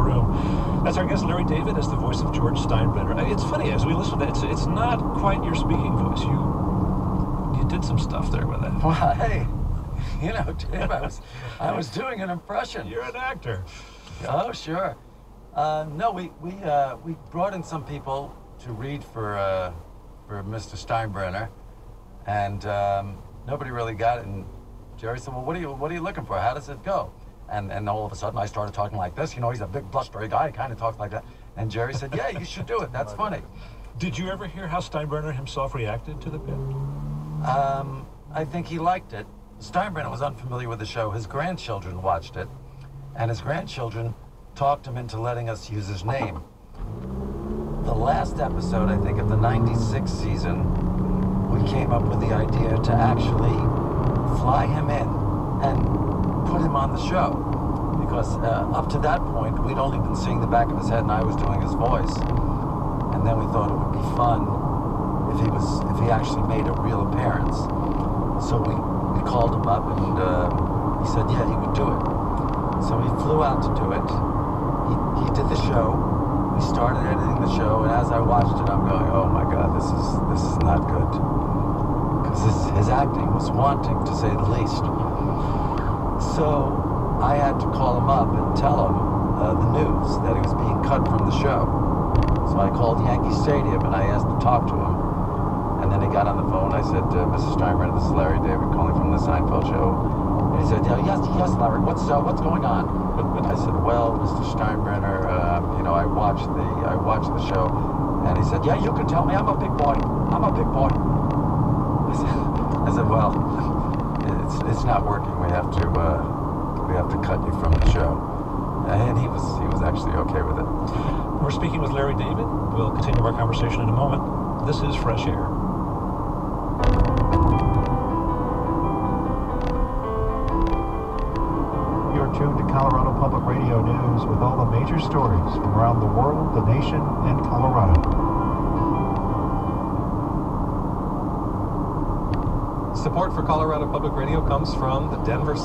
room. That's our guest, Larry David, as the voice of George Steinbrenner. It's funny, as we listen to that, it's not quite your speaking voice. You did some stuff there with it. Well, hey, you know, Tim, I was doing an impression. You're an actor. Oh, sure. No, we brought in some people to read for Mr. Steinbrenner, and nobody really got it. And Jerry said, "Well, what are you looking for? How does it go?" And all of a sudden, I started talking like this. You know, he's a big blustery guy. He kind of talks like that. And Jerry said, "Yeah, you should do it. That's funny." Did you ever hear how Steinbrenner himself reacted to the bit? I think he liked it. Steinbrenner was unfamiliar with the show. His grandchildren watched it, and his grandchildren talked him into letting us use his name. The last episode, I think, of the '96 season, we came up with the idea to actually fly him in and put him on the show. Because up to that point, we'd only been seeing the back of his head and I was doing his voice. And then we thought it would be fun if he actually made a real appearance. So we called him up and he said, yeah, he would do it. So he flew out to do it. He did the show. We started editing the show, and as I watched it, I'm going, oh my God, this is not good. Because his acting was wanting, to say the least. So I had to call him up and tell him the news, that he was being cut from the show. So I called Yankee Stadium and I asked to talk to him. And then he got on the phone. I said, Mrs. Steinbrenner, this is Larry David calling from the Seinfeld show. And he said, yes, Larry, what's going on? I said, well, Mr. Steinbrenner, you know, I watched the show. And he said, yeah, you can tell me, I'm a big boy. I'm a big boy. I said, well, it's not working. We have to cut you from the show. And he was actually okay with it. We're speaking with Larry David. We'll continue our conversation in a moment. This is Fresh Air. You're tuned to Colorado Public Radio News with all the major stories from around the world, the nation, and Colorado. Support for Colorado Public Radio comes from the Denver